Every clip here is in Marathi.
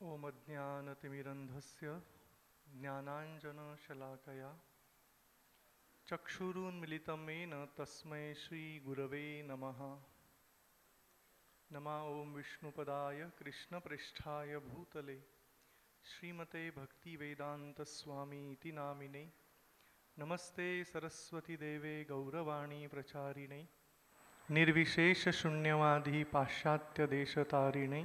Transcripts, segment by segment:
ओम ज्ञानतिमिरन्धस्य ज्ञानाञ्जनशलाकया चक्षुरुन्मिलितं येन तस्मै श्रीगुरवे नमः। नमः ओं विष्णुपदाय कृष्णप्रेष्ठाय भूतले श्रीमते भक्तिवेदान्तस्वामीति नामिने। नमस्ते सरस्वतीदेवे गौरवाणी प्रचारिणे निर्विशेषशून्यवादी पाश्चात्यदेशतारिणे।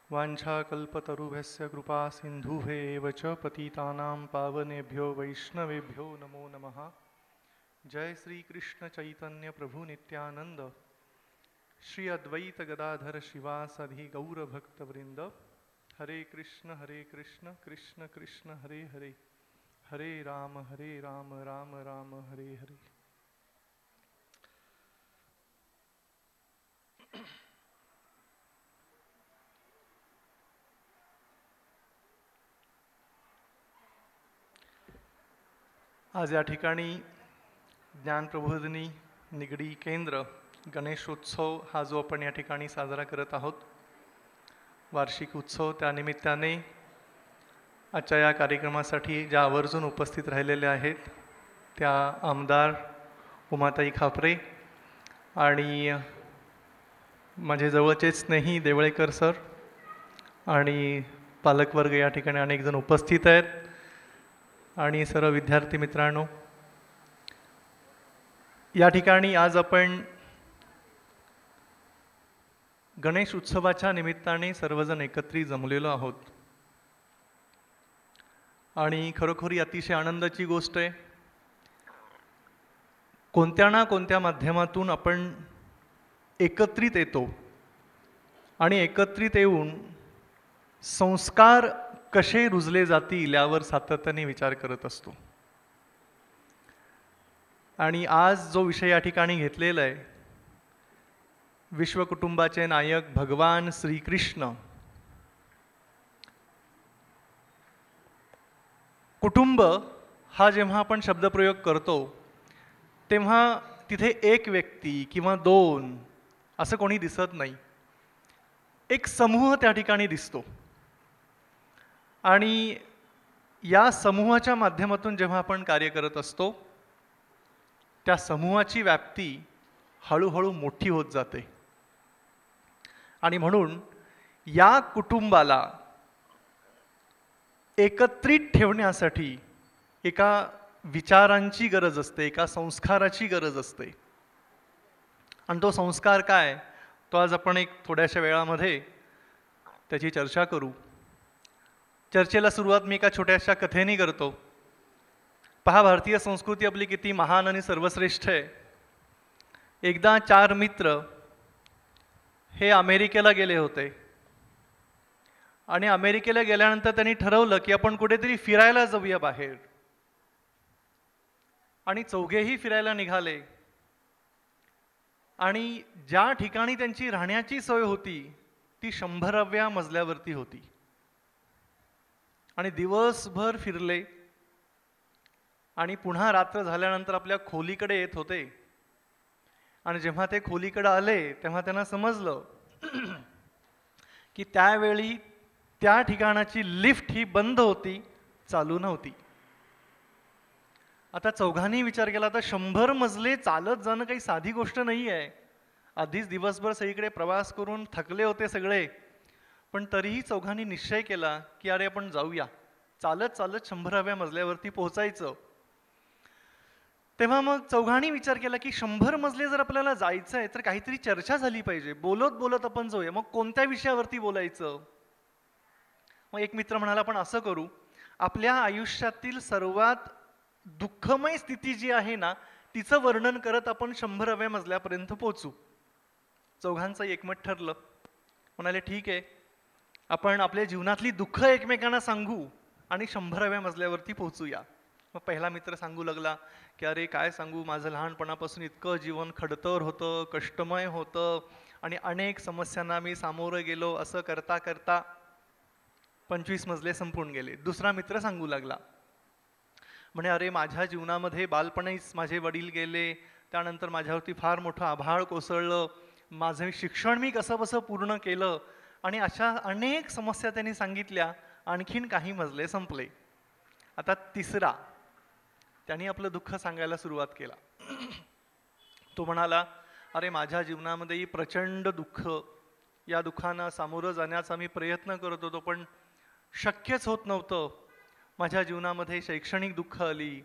वाञ्छाकल्पतरुभ्यस्य कृपा सिन्धुभ्येव च पतितानां पावनेभ्यो वैष्णवेभ्यो नमो नमः। जय श्री कृष्ण चैतन्य प्रभु नित्यानंद श्री अद्वैत गदाधर शिवासादि गौर भक्तवृंद। हरे कृष्ण कृष्ण कृष्ण हरे हरे, हरे राम राम राम हरे हरे। आज या ठिकाणी ज्ञानप्रबोधिनी निगडी केंद्र गणेशोत्सव हा जो आपण या ठिकाणी साजरा करत आहोत, वार्षिक उत्सव, त्यानिमित्ताने आजच्या या कार्यक्रमासाठी ज्या आवर्जून उपस्थित राहिलेल्या आहेत त्या आमदार उमाताई खापरे आणि माझे जवळचे स्नेही देवळेकर सर आणि पालकवर्ग या ठिकाणी अनेक जण उपस्थित आहेत आणि सर्व विद्यार्थी मित्रांनो, या ठिकाणी आज आपण गणेश उत्सवाच्या निमित्ताने सर्वजण एकत्रित जमलेलो आहोत आणि खरोखरी अतिशय आनंदाची गोष्ट आहे। कोणत्या ना कोणत्या माध्यमातून आपण एकत्रित येतो आणि एकत्रित येऊन संस्कार कसे रुजले जातील यावर सातत्याने विचार करत असतो। आणि आज जो विषय या ठिकाणी घेतलेला आहे, विश्वकुटुंबाचे नायक भगवान श्रीकृष्ण। कुटुंब हा जेव्हा आपण शब्दप्रयोग करतो तेव्हा तिथे एक व्यक्ती किंवा दोन असं कोणी दिसत नाही, एक समूह त्या ठिकाणी दिसतो आणि या समूहाच्या माध्यमातून जेव्हा आपण कार्य करत असतो त्या समूहाची व्याप्ती हळूहळू मोठी होत जाते आणि म्हणून या कुटुंबाला एकत्रित ठेवण्यासाठी एका विचारांची गरज असते, एका संस्काराची गरज असते। आणि तो संस्कार काय, तो आज आपण एक थोड्याशा वेळामध्ये त्याची चर्चा करू। चर्चेला सुरुवात मी एका छोट्याशा कथेने करतो। पहा, भारतीय संस्कृती आपली किती महान आणि सर्वश्रेष्ठ आहे। एकदा 4 मित्र हे अमेरिकेला गेले होते आणि अमेरिकेला गेल्यानंतर त्यांनी ठरवलं की आपण कुठेतरी फिरायला जाऊया बाहेर, आणि चौघेही फिरायला निघाले। आणि ज्या ठिकाणी त्यांची राहण्याची सोय होती ती 100व्या मजल्यावरती होती आणि दिवसभर फिरले आणि पुन्हा रात्र झाल्यानंतर आपल्या खोलीकडे येत होते आणि जेव्हा ते खोलीकडे आले तेव्हा त्यांना समजलं की त्यावेळी त्या ठिकाणाची लिफ्ट ही बंद होती, चालू नव्हती। आता चौघांनी विचार केला, आता 100 मजले चालत जाणं काही साधी गोष्ट नाही आहे। आधीच दिवसभर सगळीकडे प्रवास करून थकले होते सगळे, पण तरीही चौघांनी निश्चय केला की अरे आपण जाऊया, चालत चालत 100व्या मजल्यावरती पोहोचायचं। तेव्हा मग चौघांनी विचार केला की 100 मजले जर आपल्याला जायचं आहे तर काहीतरी चर्चा झाली पाहिजे, बोलत बोलत आपण जाऊया। मग कोणत्या विषयावरती बोलायचं? मग एक मित्र म्हणाला, आपण असं करू, आपल्या आयुष्यातील सर्वात दुःखमय स्थिती जी आहे ना तिचं वर्णन करत आपण 100व्या मजल्यापर्यंत पोहोचू। चौघांचं एकमत ठरलं, म्हणाले ठीक आहे, आपण आपल्या जीवनातली दुःख एकमेकांना सांगू आणि 100व्या मजल्यावरती पोहोचूया। मग पहिला मित्र सांगू लागला की अरे काय सांगू, माझं लहानपणापासून इतकं जीवन खडतर होतं, कष्टमय होतं आणि अनेक समस्यांना मी सामोरं गेलो, असं करता करता 25 मजले संपून गेले। दुसरा मित्र सांगू लागला, म्हणे अरे माझ्या जीवनामध्ये बालपणीच माझे वडील गेले, त्यानंतर माझ्यावरती फार मोठं आभाळ कोसळलं, माझे शिक्षण मी कसं बसं पूर्ण केलं आणि अशा अनेक समस्या त्यांनी सांगितल्या. आणखीन काही मजले संपले. आता तिसरा, त्यांनी आपलं दुःख सांगायला सुरुवात केला. तो म्हणाला, अरे माझ्या जीवनामध्येही प्रचंड दुःख, या दुःखांना सामोरं जाण्याचा मी प्रयत्न करत होतो, पण शक्यच होत नव्हतं. माझ्या जीवनामध्ये शैक्षणिक दुःख आली,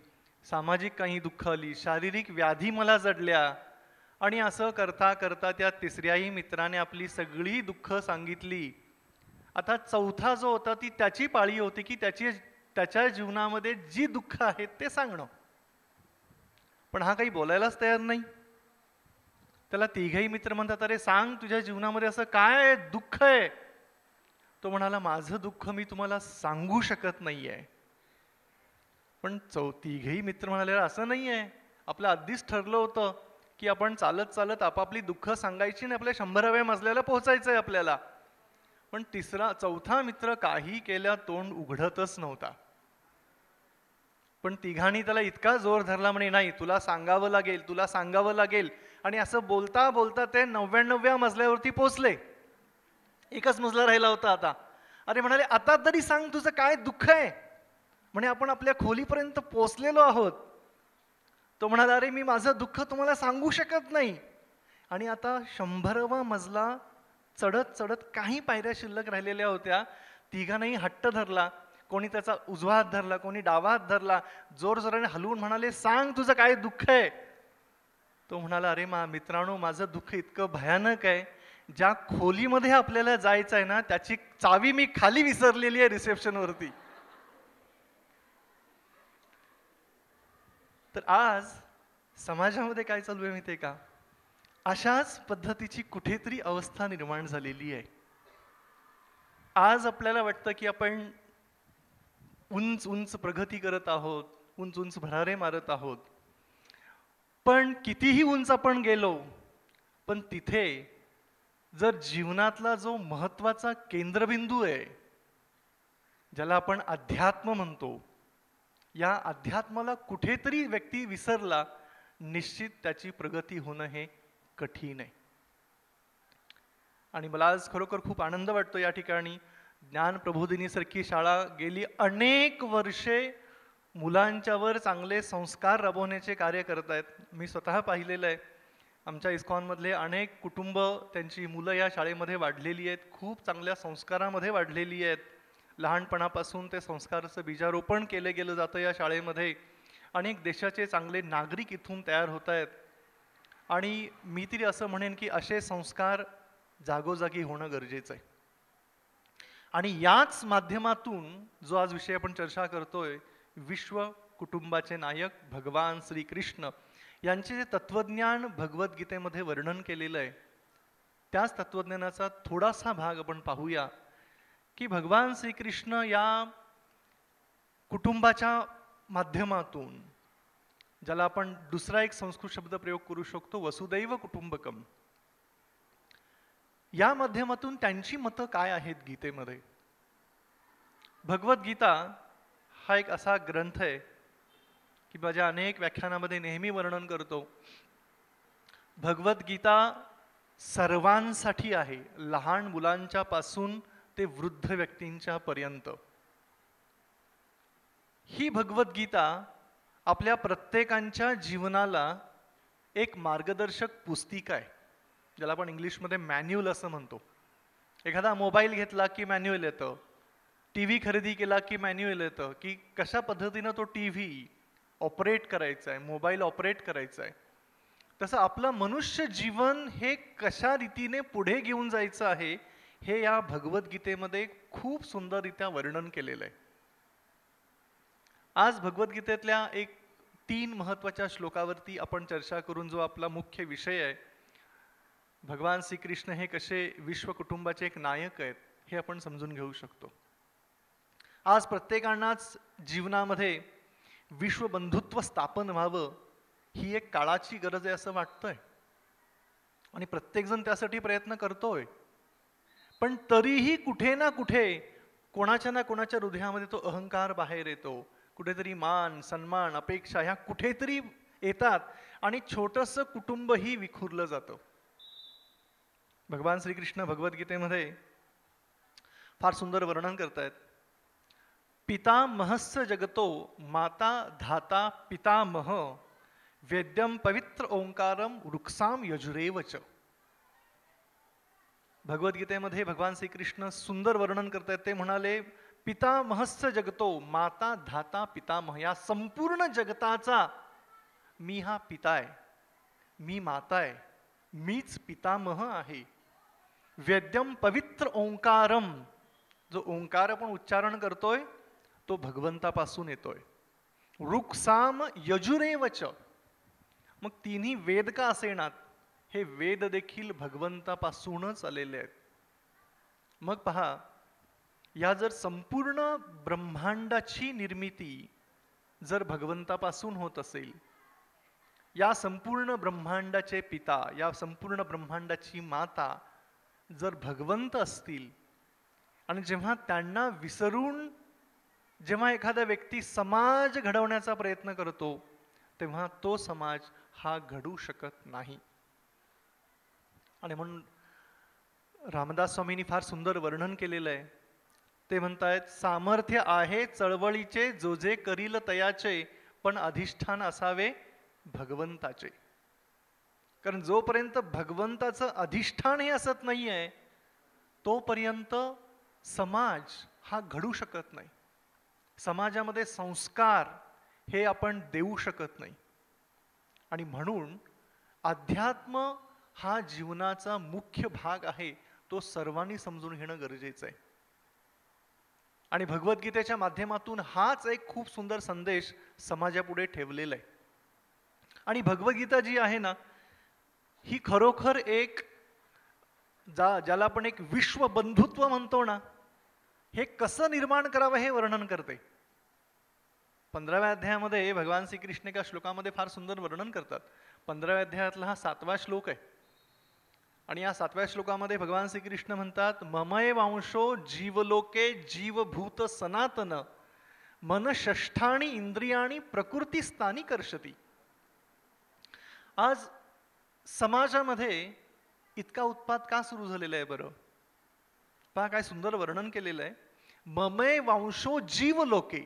सामाजिक काही दुःख आली, शारीरिक व्याधी मला जडल्या. आणि असं करता करता त्या तिसऱ्याही मित्राने आपली सगळी दुःख सांगितली. आता चौथा जो होता, ती त्याची पाळी होती की त्याच्या जीवनामध्ये जी दुःख आहेत ते सांगणं. पण हा काही बोलायलाच तयार नाही. त्याला तिघही मित्र म्हणतात, अरे सांग तुझ्या जीवनामध्ये असं काय दुःख आहे. तो म्हणाला, माझं दुःख मी तुम्हाला सांगू शकत नाहीये. पण तिघही मित्र म्हणाले, असं नाहीये, आपलं आधीच ठरलं होतं की आपण चालत चालत आपापली दुःख सांगायची आणि आपल्या 100व्या मजल्याला पोहोचायचंय आपल्याला. पण चौथा मित्र काही केल्या तोंड उघडतच नव्हता. पण तिघांनी त्याला इतका जोर धरला, म्हणे नाही तुला सांगावं लागेल, तुला सांगावं लागेल. आणि असं बोलता बोलता ते 99व्या मजल्यावरती पोचले. एकच मजला राहिला होता आता. अरे म्हणाले, आता तरी सांग तुझं काय दुःख आहे. म्हणे आपण आपल्या खोलीपर्यंत पोचलेलो आहोत. तो म्हणाला, अरे मी माझं दुःख तुम्हाला सांगू शकत नाही. आणि आता 100वा मजला चढत चढत काही पायऱ्या शिल्लक राहिलेल्या होत्या. तिघांनाही हट्ट धरला. कोणी त्याचा उजवा हात धरला, कोणी डावा हात धरला. जोर जोराने हलवून म्हणाले, सांग तुझं काय दुःख आहे. तो म्हणाला, अरे मित्रांनो, माझं दुःख इतकं भयानक आहे, ज्या खोलीमध्ये आपल्याला जायचं आहे ना, त्याची चावी मी खाली विसरलेली आहे रिसेप्शनवरती. तर आज समाजामध्ये काय चालू आहे माहिती आहे का? अशाच पद्धतीची कुठेतरी अवस्था निर्माण झालेली आहे. आज आपल्याला वाटतं की आपण उंच उंच प्रगती करत आहोत, उंच उंच भरारे मारत आहोत. पण कितीही उंच आपण गेलो, पण तिथे जर जीवनातला जो महत्वाचा केंद्रबिंदू आहे, ज्याला आपण अध्यात्म म्हणतो, या अध्यात्माला कुठेतरी व्यक्ती विसरला, निश्चित त्याची प्रगती होणं हे कठीण आहे. आणि मला आज खरोखर खूप आनंद वाटतो या ठिकाणी ज्ञान प्रबोधिनीसारखी शाळा गेली अनेक वर्षे मुलांच्यावर चांगले संस्कार राबवण्याचे कार्य करत आहेत. मी स्वतः पाहिलेलं आहे. आमच्या इस्कॉनमधले अनेक कुटुंब, त्यांची मुलं या शाळेमध्ये वाढलेली आहेत, खूप चांगल्या संस्कारामध्ये वाढलेली आहेत. लहानपणापासून ते संस्काराचं बीजारोपण केलं गेलं जातं या शाळेमध्ये. अनेक देशाचे चांगले नागरिक इथून तयार होत आहेत. आणि मी तरी असं म्हणेन की असे संस्कार जागोजागी होणं गरजेचं आहे. आणि याच माध्यमातून जो आज विषय आपण चर्चा करतोय, विश्व कुटुंबाचे नायक भगवान श्रीकृष्ण यांचे जे तत्वज्ञान भगवद्गीतेमध्ये वर्णन केलेलं आहे, त्याच तत्वज्ञानाचा थोडासा भाग आपण पाहूया की भगवान श्रीकृष्ण या कुटुंबाच्या माध्यमातून, ज्याला आपण दुसरा एक संस्कृत शब्द प्रयोग करू शकतो, वसुदैव कुटुंबकम, या माध्यमातून त्यांची मतं काय आहेत गीतेमध्ये. भगवद्गीता हा एक असा ग्रंथ आहे की माझ्या अनेक व्याख्यानामध्ये नेहमी वर्णन करतो, भगवद्गीता सर्वांसाठी आहे, लहान मुलांच्या पासून ते वृद्ध व्यक्तींच्या पर्यंत. ही भगवद्गीता आपल्या प्रत्येकाच्या जीवनाला एक मार्गदर्शक पुस्तिका आहे, ज्याला आपण इंग्लिशमध्ये मॅन्युअल असं म्हणतो. एखादा मोबाईल घेतला की मॅन्युअल येतं, टीव्ही खरेदी केला की मॅन्युअल येतं की कशा पद्धतीनं तो टीव्ही ऑपरेट करायचा आहे, मोबाईल ऑपरेट करायचा आहे. तसं आपलं मनुष्य जीवन हे कशा रीतीने पुढे घेऊन जायचं आहे, हे या भगवद्गीतेमध्ये खूप सुंदररित्या वर्णन केलेलं आहे. आज भगवद्गीतेतल्या 3 महत्वाच्या श्लोकावरती आपण चर्चा करून जो आपला मुख्य विषय आहे, भगवान श्रीकृष्ण हे कसे विश्व कुटुंबाचे एक नायक आहेत, हे आपण समजून घेऊ शकतो. आज प्रत्येकांनाच जीवनामध्ये विश्व बंधुत्व स्थापन व्हावं, ही एक काळाची गरज आहे असं वाटतंय. आणि प्रत्येकजण त्यासाठी प्रयत्न करतोय. पण तरीही कुठे ना कुठे कोणाच्या ना कोणाच्या हृदयामध्ये तो अहंकार बाहेर येतो. कुठेतरी मान, सन्मान, अपेक्षा ह्या कुठेतरी येतात आणि छोटंसं कुटुंबही विखुरलं जातं. भगवान श्रीकृष्ण भगवद्गीतेमध्ये फार सुंदर वर्णन करतायत. पितामहस्य जगतो माता धाता पितामह वेद्यम पवित्र ओंकारम वृक्षाम यजुरेव च. भगवद्गीतेमध्ये भगवान श्रीकृष्ण सुंदर वर्णन करतायत. ते म्हणाले, पितामहस्य जगतो माता धाता पितामह, या संपूर्ण जगताचा मी हा पिता आहे, मी माता आहे, मीच पितामह आहे. वेद्यम पवित्र ओंकारम, जो ओंकार आपण उच्चारण करतोय तो भगवंतापासून येतोय. वृक्षाम यजुरेवच, मग तिन्ही वेद का असेनात, हे वेद देखील भगवंतापासूनच आलेले आहेत. मग पहा, या जर संपूर्ण ब्रह्मांडाची निर्मिती जर भगवंतापासून होत असेल, या संपूर्ण ब्रह्मांडाचे पिता, या संपूर्ण ब्रह्मांडाची माता जर भगवंत असतील, आणि जेव्हा त्यांना विसरून जेव्हा एखादा व्यक्ती समाज घडवण्याचा प्रयत्न करतो, तेव्हा तो समाज हा घडू शकत नाही. आणि म्हणून रामदास स्वामींनी फार सुंदर वर्णन केलेलं आहे. ते म्हणतायत, सामर्थ्य आहे चळवळीचे जो जे करील तयाचे, पण अधिष्ठान असावे भगवंताचे. कारण जोपर्यंत भगवंताचं अधिष्ठान हे असत नाहीये, तोपर्यंत समाज हा घडू शकत नाही. समाजामध्ये संस्कार हे आपण देऊ शकत नाही. आणि म्हणून अध्यात्म हा जीवनाचा मुख्य भाग आहे, तो सर्वांनी समजून घेणं गरजेचं आहे. आणि भगवद्गीतेच्या माध्यमातून हाच एक खूप सुंदर संदेश समाजापुढे ठेवलेला आहे. आणि भगवद्गीता जी आहे ना, ही खरोखर एक ज्याला आपण एक विश्व बंधुत्व म्हणतो ना, हे कसं निर्माण करावं हे वर्णन करते. 15व्या अध्यायामध्ये भगवान श्रीकृष्ण एका श्लोकामध्ये फार सुंदर वर्णन करतात. 15व्या अध्यायातला हा 7वा श्लोक आहे. आणि या 7व्या श्लोकामध्ये भगवान श्रीकृष्ण म्हणतात, ममय वांशो जीवलोके जीवभूत सनातन मन षष्ठाणी इंद्रियाणी प्रकृतीस्थानी कर्षती. आज समाजामध्ये इतका उत्पात का सुरू झालेला आहे बरं? पहा काय सुंदर वर्णन केलेलं आहे. ममय वांशो जीवलोके,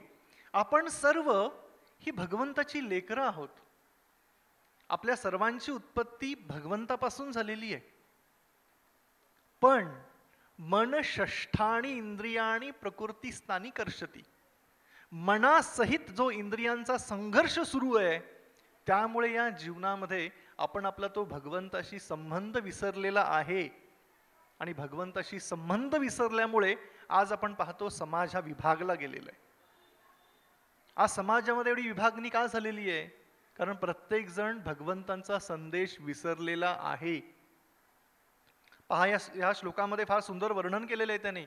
आपण सर्व ही भगवंताची लेकरं आहोत. आपल्या सर्वांची उत्पत्ती भगवंतापासून झालेली आहे. पण मन षष्ठाणी इंद्रियाणी प्रकृतीस्थानी कर्षती, मनासहित जो इंद्रियांचा संघर्ष सुरू आहे, त्यामुळे या जीवनामध्ये आपण आपला तो भगवंताशी संबंध विसरलेला आहे. आणि भगवंताशी संबंध विसरल्यामुळे आज आपण पाहतो समाज हा विभागला गेलेला आहे. आज समाजामध्ये एवढी विभागणी का झालेली आहे? कारण प्रत्येक जण भगवंतांचा संदेश विसरलेला आहे. पहा, या श्लोकामध्ये फार सुंदर वर्णन केलेलं आहे त्याने.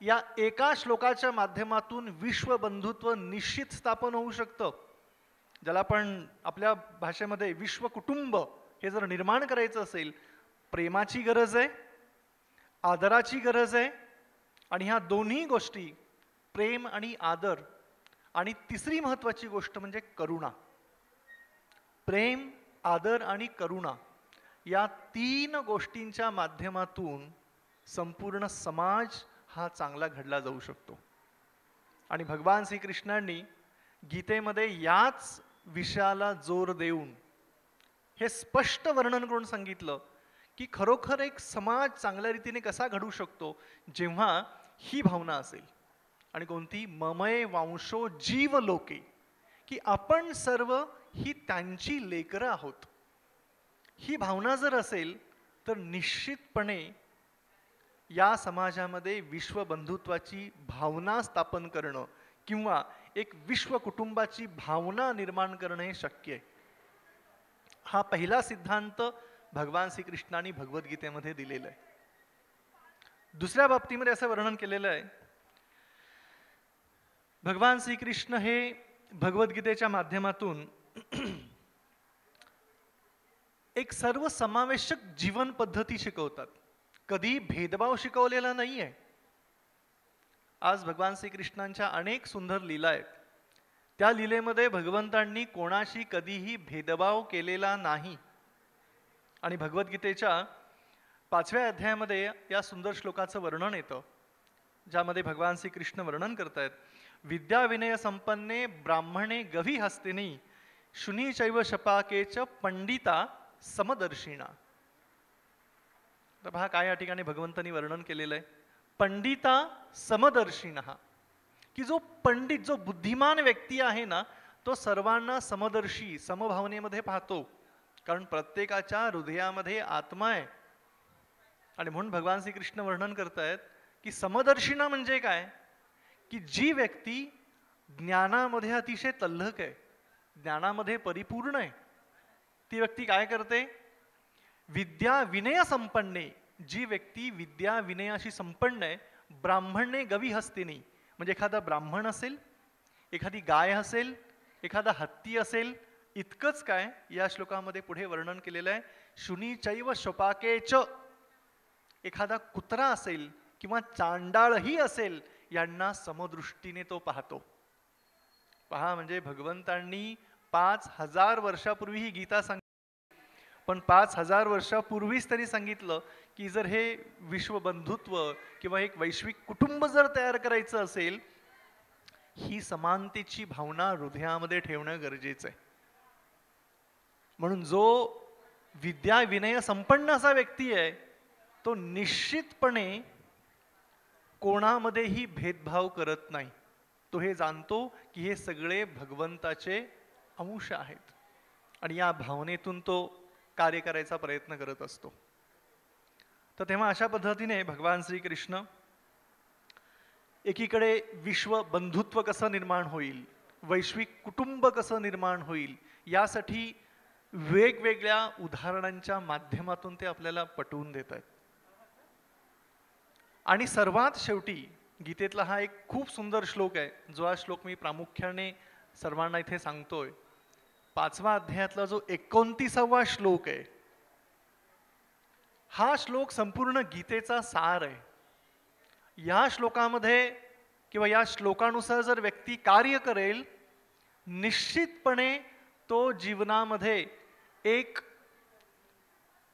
या एका श्लोकाच्या माध्यमातून विश्व बंधुत्व निश्चित स्थापन होऊ शकतं. ज्याला आपण आपल्या भाषेमध्ये विश्व कुटुंब हे जर निर्माण करायचं असेल, प्रेमाची गरज आहे, आदराची गरज आहे. आणि ह्या दोन्ही गोष्टी, प्रेम आणि आदर, आणि तिसरी महत्वाची गोष्ट म्हणजे करुणा. प्रेम, आदर आणि करुणा, या 3 गोष्टींच्या माध्यमातून संपूर्ण समाज हा चांगला घडला जाऊ शकतो. आणि भगवान श्रीकृष्णांनी गीतेमध्ये याच विषयाला जोर देऊन हे स्पष्ट वर्णन करून सांगितलं की खरोखर एक समाज चांगल्या रीतीने कसा घडू शकतो, जेव्हा ही भावना असेल. आणि कोणती? ममय वांशो जीव लोके, की आपण सर्व ही त्यांची लेकरं आहोत. ही भावना जर असेल तर निश्चितपणे या समाजामध्ये विश्व बंधुत्वाची भावना स्थापन करणं किंवा एक विश्व कुटुंबाची भावना निर्माण करणं हे शक्य आहे. हा पहिला सिद्धांत भगवान श्रीकृष्णाने भगवद्गीतेमध्ये दिलेला आहे. दुसऱ्या बाबतीमध्ये असं वर्णन केलेलं आहे, भगवान श्रीकृष्ण हे भगवद्गीतेच्या माध्यमातून एक सर्वसमावेशक जीवन पद्धती शिकवतात. कधी भेदभाव शिकवलेला नाही आहे. आज भगवान श्रीकृष्णांच्या अनेक सुंदर लीला आहेत. त्या लीलेमध्ये भगवंतांनी कोणाशी कधीही भेदभाव केलेला नाही. आणि भगवद्गीतेच्या 5व्या अध्यायामध्ये या सुंदर श्लोकाचं वर्णन येतं. ज्यामध्ये भगवान श्रीकृष्ण वर्णन करतायत, विद्या विनय संपन्ने ब्राह्मणे गवी हस्तिनी शुनी चैव शपाकेच पंडिता समदर्शिणा. तर पहा काय या ठिकाणी भगवंतांनी वर्णन केलेलं आहे. पंडिता समदर्शिणा, की जो पंडित, जो बुद्धिमान व्यक्ती आहे ना, तो सर्वांना समदर्शी, समभावनेमध्ये पाहतो. कारण प्रत्येकाच्या हृदयामध्ये आत्मा आहे. आणि म्हणून भगवान श्रीकृष्ण वर्णन करतायत की समदर्शिना म्हणजे काय, की जी व्यक्ती ज्ञानामध्ये अतिशय तल्लख आहे, ज्ञानामध्ये परिपूर्ण आहे, ती व्यक्ती काय करते, विद्या विनय संपन्ने, जी व्यक्ती विद्या विनयाशी संपन्न आहे, ब्राह्मणे गवी हस्तिनी, म्हणजे एखादा ब्राह्मण असेल, एखादी गाय असेल, एखादा हत्ती असेल, इतकंच काय या श्लोकामध्ये पुढे वर्णन केलेलं आहे. शुनी चैव शपाकेच, एखादा कुत्रा असेल किंवा चांडाळही असेल, यांना समदृष्टीने तो पाहतो. पहा, म्हणजे भगवंतांनी 5000 वर्षापूर्वी ही गीता सांगितली, पण 5000 वर्षापूर्वीच त्यांनी सांगितलं की जर हे विश्वबंधुत्व किंवा एक वैश्विक कुटुंब जर तयार करायचं असेल, ही समानतेची भावना हृदयामध्ये ठेवणं गरजेचं आहे. म्हणून जो विद्या विनय संपन्न असा व्यक्ती आहे, तो निश्चितपणे कोणामध्येही भेदभाव करत नाही. तो हे जाणतो की हे सगळे भगवंताचे अंश आहेत आणि या भावनेतून तो कार्य करायचा प्रयत्न करत असतो. तर तेव्हा अशा पद्धतीने भगवान श्रीकृष्ण एकीकडे विश्व बंधुत्व कसं निर्माण होईल, वैश्विक कुटुंब कसं निर्माण होईल, यासाठी वेगवेगळ्या उदाहरणांच्या माध्यमातून ते आपल्याला पटवून देत आहेत. आणि सर्वात शेवटी गीतेतला हा एक खूप सुंदर श्लोक आहे, जो हा श्लोक मी प्रामुख्याने सर्वांना इथे सांगतोय. 5व्या अध्यायातला जो 29वा श्लोक आहे, हा श्लोक संपूर्ण गीतेचा सार आहे. या श्लोकामध्ये किंवा या श्लोकानुसार जर व्यक्ती कार्य करेल, निश्चितपणे तो जीवनामध्ये एक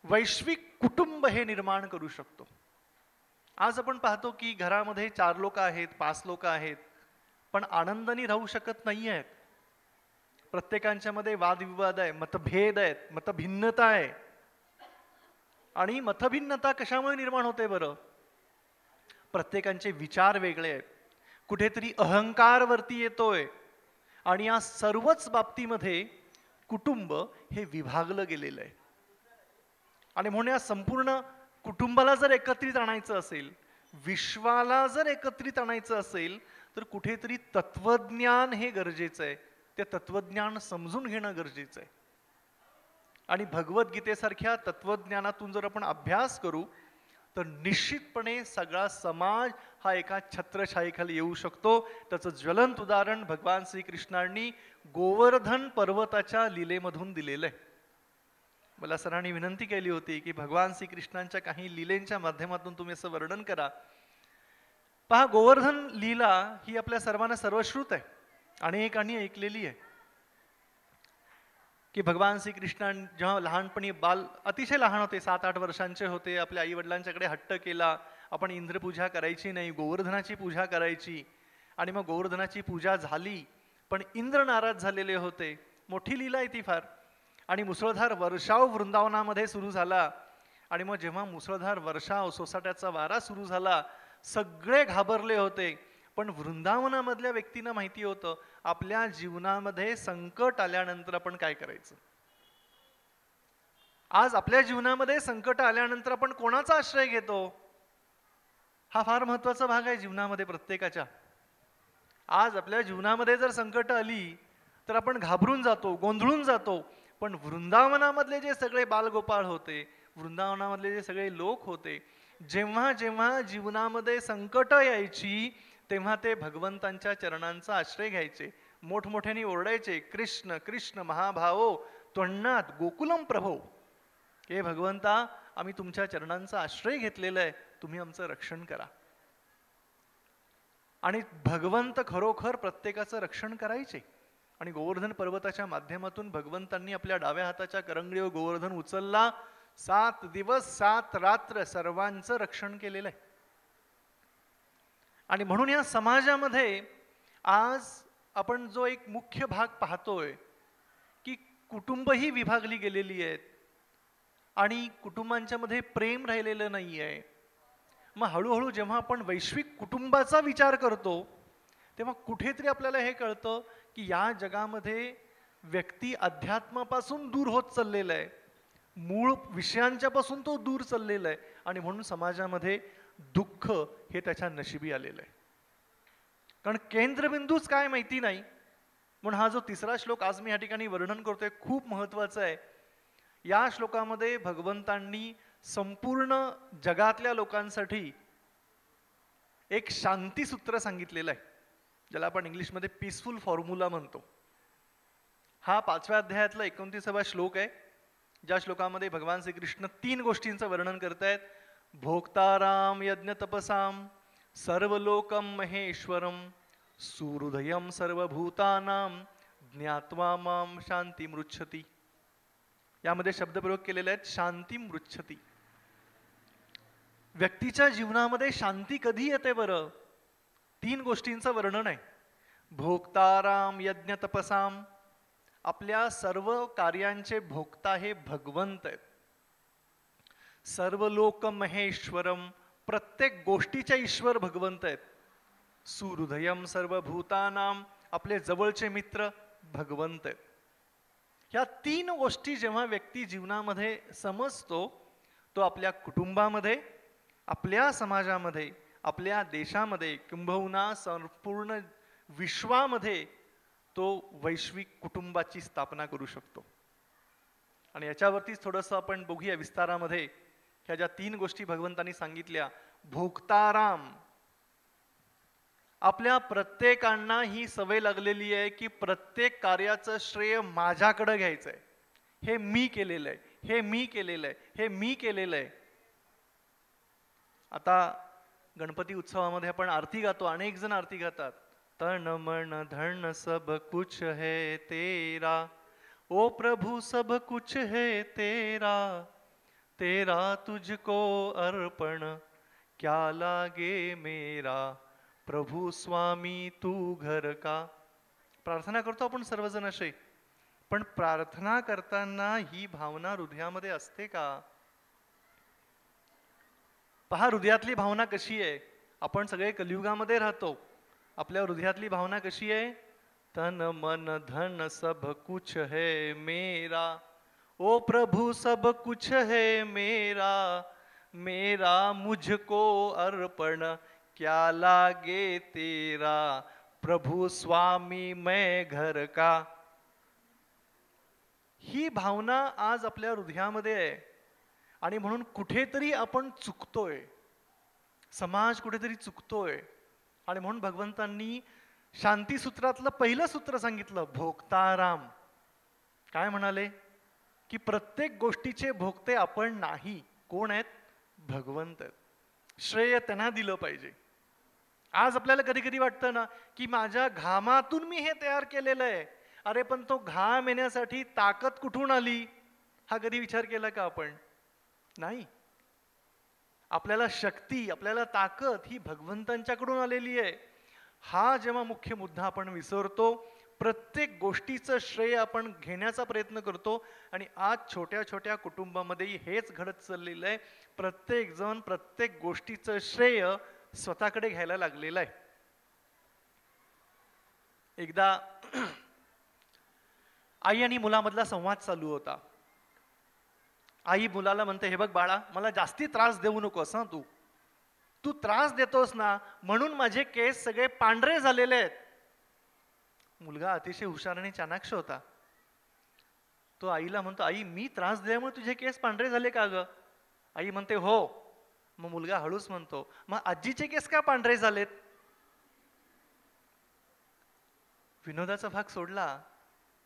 वैश्विक कुटुंब हे निर्माण करू शकतो. आज आपण पाहतो की घरामध्ये 4 लोक आहेत, 5 लोक आहेत, पण आनंदाने राहू शकत नाही आहेत. प्रत्येकांच्या मध्ये वादविवाद आहे, मतभेद आहेत, मतभिन्नता आहे. आणि मतभिन्नता कशामुळे निर्माण होते बरं? प्रत्येकांचे विचार वेगळे आहेत, कुठेतरी अहंकार वरती येतोय आणि या सर्वच बाबतीमध्ये कुटुंब हे विभागलं गेलेलं आहे. आणि म्हणून या संपूर्ण कुटुंबाला जर एकत्रित आणायचं असेल, विश्वाला जर एकत्रित आणायचं असेल, तर कुठेतरी तत्वज्ञान हे गरजेचं आहे. ते तत्वज्ञान समजून घेणं गरजेचं आहे. आणि भगवद्गीतेसारख्या तत्वज्ञानातून जर आपण अभ्यास करू, तर निश्चितपणे सगळा समाज हा एका छत्रछायेखाली येऊ शकतो. त्याचं ज्वलंत उदाहरण भगवान श्रीकृष्णांनी गोवर्धन पर्वताच्या लीलेमधून दिलेलं आहे. मला सरांनी विनंती केली होती की भगवान श्रीकृष्णांच्या काही लीलेंच्या माध्यमातून तुम्ही असं वर्णन करा. पहा, गोवर्धन लीला ही आपल्या सर्वांना सर्वश्रुत आहे, अनेकांनी ऐकलेली आहे. की भगवान श्रीकृष्ण जेव्हा लहानपणी अतिशय लहान होते, 7-8 वर्षांचे होते, आपल्या आई वडिलांच्याकडे हट्ट केला, आपण इंद्रपूजा करायची नाही, गोवर्धनाची पूजा करायची. आणि मग गोवर्धनाची पूजा झाली, पण इंद्र नाराज झालेले होते. मोठी लीला आहे ती फार. आणि मुसळधार वर्षाव वृंदावनामध्ये सुरू झाला. आणि मग जेव्हा मुसळधार वर्षाव, सोसाट्याचा वारा सुरू झाला, सगळे घाबरले होते. पण वृंदावनामधल्या व्यक्तींना माहिती होतं, आपल्या जीवनामध्ये संकट आल्यानंतर आपण काय करायचं. आज आपल्या जीवनामध्ये संकट आल्यानंतर आपण कोणाचा आश्रय घेतो, हा फार महत्वाचा भाग आहे जीवनामध्ये प्रत्येकाच्या. आज आपल्या जीवनामध्ये जर संकट आली तर आपण घाबरून जातो, गोंधळून जातो. पण वृंदावनामधले जे सगळे बालगोपाळ होते, वृंदावनामधले जे सगळे लोक होते, जेव्हा जेव्हा जीवनामध्ये संकट यायची, तेव्हा ते भगवंतांच्या चरणांचा आश्रय घ्यायचे, मोठमोठ्याने ओरडायचे, कृष्ण कृष्ण महाभावो त्वन्नाथ गोकुलम प्रभो. हे भगवंता, आम्ही तुमच्या चरणांचा आश्रय घेतलेला आहे, तुम्ही आमचं रक्षण करा. आणि भगवंत खरोखर प्रत्येकाचं रक्षण करायचे. आणि गोवर्धन पर्वताच्या माध्यमातून भगवंतांनी आपल्या डाव्या हाताच्या करंगळीवर गोवर्धन उचलला, 7 दिवस 7 रात्र सर्वांचं रक्षण केलेलं आहे. आणि म्हणून या समाजामध्ये आज आपण जो एक मुख्य भाग पाहतोय की कुटुंबही विभागली गेलेली आहेत आणि कुटुंबांच्या मध्ये प्रेम राहिलेलं नाही आहे. मग हळूहळू जेव्हा आपण वैश्विक कुटुंबाचा विचार करतो तेव्हा कुठेतरी आपल्याला हे कळतं की या जगामध्ये व्यक्ती अध्यात्मापासून दूर होत चाललेला आहे, मूळ विषयांच्या पासून तो दूर चाललेला आहे आणि म्हणून समाजामध्ये दुःख हे त्याच्या नशिबी आलेलं आहे. कारण केंद्रबिंदूच काय माहिती नाही. म्हणून हा जो तिसरा श्लोक आज मी या ठिकाणी वर्णन करतोय खूप महत्वाचा आहे. या श्लोकामध्ये भगवंतांनी संपूर्ण जगातल्या लोकांसाठी एक शांती सूत्र सांगितलेलं आहे, ज्याला आपण इंग्लिशमध्ये पीसफुल फॉर्म्युला म्हणतो. हा 5व्या अध्यायातला 29वा श्लोक आहे, ज्या श्लोकामध्ये भगवान श्रीकृष्ण 3 गोष्टींचं वर्णन करतायत. भोक्ताराम यज्ञ तपसाम सर्वलोकम महेश्वरम सुहृदयम सर्वभूतानाम ज्ञात्वा माम शांती मृच्छती. यामध्ये शब्दप्रयोग केलेले आहेत, शांती मृच्छती. व्यक्तीच्या जीवनामध्ये शांती कधी येते बरं? 3 गोष्टींचं वर्णन आहे. भोक्ताराम यज्ञ तपसाम, आपल्या सर्व कार्यांचे भोक्ता हे भगवंत आहेत. सर्वलोक महेश्वरम, प्रत्येक गोष्टीचे ईश्वर भगवंत आहेत. सुहृदयम सर्वभूतानाम, आपले जवळचे मित्र भगवंत आहेत. ह्या 3 गोष्टी जेव्हा व्यक्ती जीवनामध्ये समजतो, तो आपल्या कुटुंबामध्ये, आपल्या समाजामध्ये, आपल्या देशामध्ये, किंबहुना संपूर्ण विश्वामध्ये तो वैश्विक कुटुंबाची स्थापना करू शकतो. आणि याच्यावरतीच थोडंसं आपण बघूया विस्तारामध्ये. ह्या ज्या 3 गोष्टी भगवंतांनी सांगितल्या. भोक्ताराम, आपल्या प्रत्येकांना ही सवय लागलेली आहे की प्रत्येक कार्याचं श्रेय माझ्याकडे घ्यायचंय. हे मी केलेलं आहे, हे मी केलेलं आहे, हे मी केलेलं आहे. आता गणपती उत्सवामध्ये आपण आरती गातो, अनेक जण आरती गातात. तन मन धन सब कुछ है तेरा, ओ प्रभु सब कुछ है तेरा, तेरा तुझको अर्पण क्या लागे मेरा, प्रभु स्वामी तू घर का. प्रार्थना करतो आपण सर्वजण असे, पण प्रार्थना करताना ही भावना हृदयामध्ये असते का? पहा हृदयातली भावना कशी आहे. आपण सगळे कलियुगामध्ये राहतो. आपल्या हृदयातली भावना कशी आहे? तन मन धन सब कुछ है मेरा, ओ प्रभु सब कुछ है मेरा, मेरा मुझको अर्पण क्या लागे तेरा, प्रभु स्वामी मैं घर का. ही भावना आज आपल्या हृदयामध्ये आहे आणि म्हणून कुठेतरी आपण चुकतोय, समाज कुठेतरी चुकतोय. आणि म्हणून भगवंतांनी शांती सूत्रातलं पहिलं सूत्र सांगितलं, भोक्ताराम. काय म्हणाले? की प्रत्येक गोष्टीचे भोगते आपण नाही. कोण आहेत? भगवंत आहेत. श्रेय त्यांना दिलं पाहिजे. आज आपल्याला कधी कधी वाटतं ना की माझ्या घामातून मी हे तयार केलेलं आहे. अरे पण तो घाम येण्यासाठी ताकद कुठून आली? हा कधी विचार केला का आपण? नाही. आपल्याला शक्ती, आपल्याला ताकद ही भगवंतांच्याकडून आलेली आहे. हा जेव्हा मुख्य मुद्दा आपण विसरतो, प्रत्येक गोष्टीचं श्रेय आपण घेण्याचा प्रयत्न करतो. आणि आज छोट्या छोट्या कुटुंबामध्येही हेच घडत चाललेलं आहे. प्रत्येक जण प्रत्येक गोष्टीचं श्रेय स्वतःकडे घ्यायला लागलेलं आहे. एकदा आई आणि मुलामधला संवाद चालू होता. आई मुलाला म्हणते, हे बघ बाळा, मला जास्ती त्रास देऊ नकोस हं. तू त्रास देतोस ना म्हणून माझे केस सगळे पांढरे झालेले आहेत. मुलगा अतिशय हुशार आणि चाणाक्ष होता. तो आईला म्हणतो, आई मी त्रास दिल्यामुळे तुझे केस पांढरे झाले का ग? आई म्हणते, हो. मग मुलगा हळूच म्हणतो, मग आजीचे केस का पांढरे झालेत? विनोदाचा भाग सोडला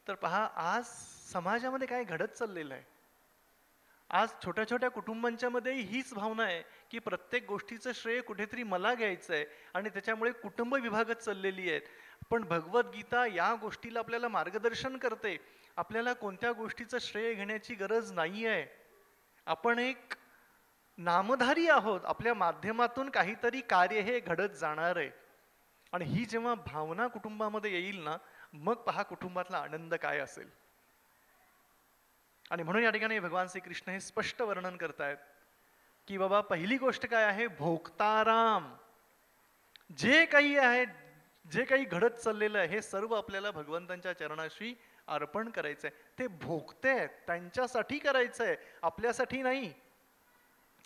तर पहा आज समाजामध्ये काय घडत चाललेलं आहे. आज छोट्या छोट्या कुटुंबांच्या मध्ये हीच भावना आहे की प्रत्येक गोष्टीचं श्रेय कुठेतरी मला घ्यायचं आहे आणि त्याच्यामुळे कुटुंब विभागत चाललेली आहेत. पण भगवद्गीता या गोष्टीला आपल्याला मार्गदर्शन करते. आपल्याला कोणत्या गोष्टीचं श्रेय घेण्याची गरज नाही आहे. आपण एक नामधारी आहोत, आपल्या माध्यमातून काहीतरी कार्य हे घडत जाणार आहे. आणि ही जेव्हा भावना कुटुंबामध्ये येईल ना, मग पहा कुटुंबातला आनंद काय असेल. आणि म्हणून या ठिकाणी भगवान श्रीकृष्ण हे स्पष्ट वर्णन करतायत की बाबा पहिली गोष्ट काय आहे, भोक्ताराम. जे काही आहे, जे काही घडत चाललेलं आहे, हे सर्व आपल्याला भगवंतांच्या चरणाशी अर्पण करायचंय. ते भोगते आहेत, त्यांच्यासाठी करायचंय, आपल्यासाठी नाही.